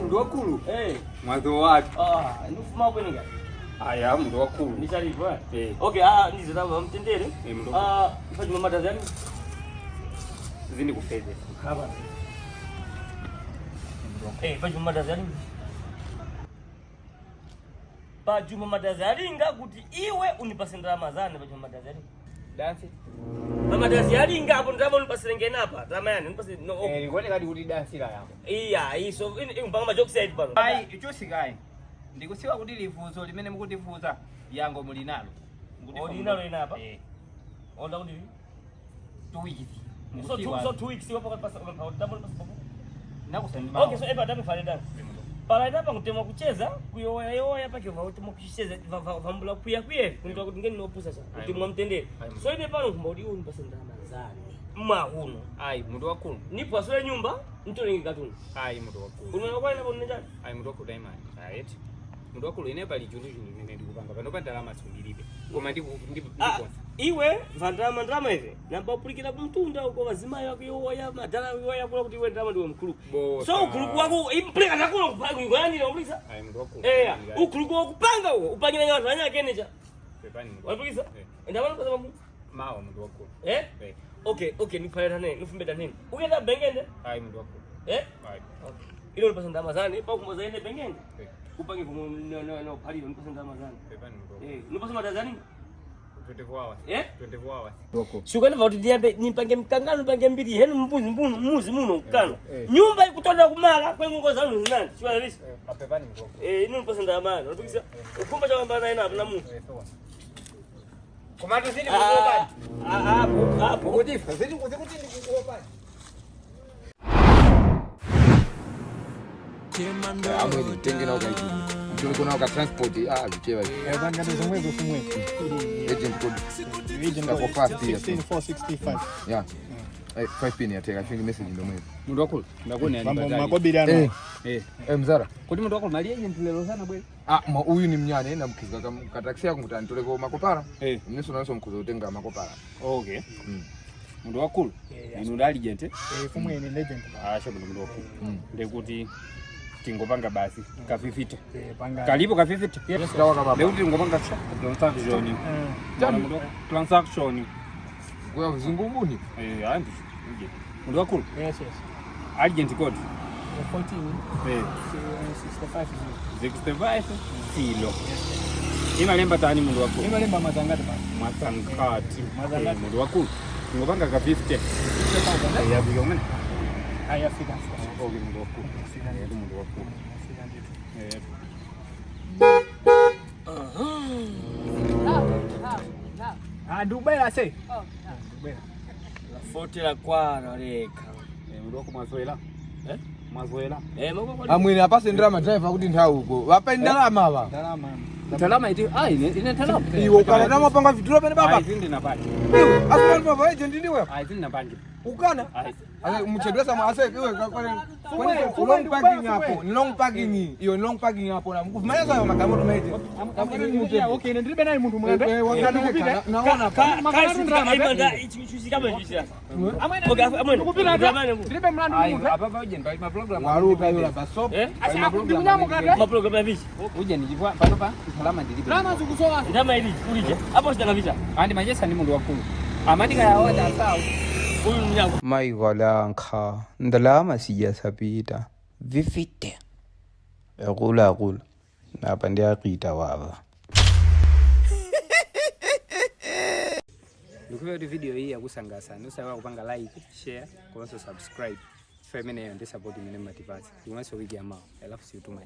Mndu wakulu. Mwanzo wapi? Ndifuma kwenu ngani? Aya mndu wakulu. Ndichalipwa. Okay, ndizitava mtendere. Fajuma matazani. Zini kufede. Hapa. Fajuma matazani. Fajuma matazani ngakuti iwe unipase ndalama zane fajuma matazani. Dance. Mama dance yali ngapo ndaba unipase ngena hapa. Tama yani unipase no. Ngone kati kuti dance la yako. Iya, iso mpanga majoke side pano. Ai, icho sikai. Ndikusiwa kuti lifuzo limene mukutifuza yango muli nalo. Odinalo ina hapa? Onda kuti 2 weeks. So 2 weeks wapo kapasa double pass papo. Nakusema. Okay, so eba damu fale dance. Para hapa kutemwa kucheza, kuyoya hapa kwa utemwa kucheza vambula kuya kunitoa kuti ngeni nopusa sasa. Utimwa mtendere. So ine pano kumbodi unipase ndalama zane. Mahuno. Ai, mndu wakulu. Nipo asole nyumba, mtole ngikatuni. Ai, mndu wakulu. Unaona kwa ina bonne njani? Ai, mndu wakulu daima. Right. Mndu wakulu ine pali chundu chimene ndikupanga. Pano pa ndalama tsungilibe. Koma ndipo iwe ndalama ive namba upulikira kumtunda uko vazimayo akuyoya madala yoya kula kuti iwe ndalama ndiwe mkulu. So ukuluku wako impulika nakulo kupanga ngwani nomulisa. Ai, mndu wakulu. Ukuluku wakupanga uwo upangire ngati anya kenecha. Pepani. Walipulisa? Ndabona kwa sababu mawa mndu wakulu. Okay, nifaira nene, nifumbeda nene. Uenda bengende? Ai, mndu wakulu. Ai. Okay. Ilo nipasa ndalama zane, pa kumoza ende bengende. Upange kumo no palilo nipasa ndalama zane. Pepani mndu. Nipasa matazani? 24 hours. 24 hours. Doko. Shukana vauti diambe nipange mkangano pange mbili henu muzi muno mkano. Nyumba ikutonda kumala kwengo zanu zinani. Shukana lisi. Pepani mndu. Ino nipasa ndalama. Unapikisa? Ukumba cha mbana ina na mu. Komando zini kukuopa. Hapo. Kujifa. Zini kuti ndikukuopa. Amwe tengena ukaji. Kuna uka transport vichewa hivi. Banga nizomwezo kumwe. Agent code. Agent code 15465. Yeah. 5 pin ya tega fingi message ndo mwe. Mundu wako ndakone yani baadaye. Makobiriano. Mzara. Kuti mundu wako mali agent lelo sana bwe. Huyu ni mnyane na mkiza kataxi yako mtani ko makopara. Mneso naso mkuzo utenga makopara. Okay. Mundu wako ni ndo agent. Kumwe ni legend. Shobo mundu wako. Ndekuti tingopanga basi kafifite kalipo kafifite leo tingopanga transaction kwa vizungumuni andi mundu wakulu agent code 14 65 kilo imalemba tani mundu wakulu imalemba mazangati mundu wakulu tingopanga kafifite ya biomene ayafika okay mundu wakulu mundu wakulu Dubai ase Dubai la forte la kwara leka mundu wako mazoela mazoela amwene apase ndalama driver kuti nthawi uko vapa ndalama ava ndalama iti ine ndalama iwo kana namapanga viduro pene baba izindi napati asipani baba agent ndiwe izindi napati ukana mchedwesa mwase iwe long parking hapo ni long parking hiyo ni long parking hapo na mkufanya sawa magamo tumeite okay ndiribe naye muntu mwende naona kazi ndalama ichi kama hivi sasa amwene kupita ndiribe mlandu muntu hapa agent ma program waruka yule basop ma program ya vipi uje nijivua pano pa salama ndilipe drama zukusoa ndama ili kulije hapo sitangavita andi majesa ni mundu wakulu amadika ya oda sawa Maigolankha ndalama sijasapita vifite ekula napa ndiyaqita wava Nikuwa video hii ya kusangasa nusawa kupanga like share kwa subscribe femene ndi support mene matipasi you must wiki amao I love you too much.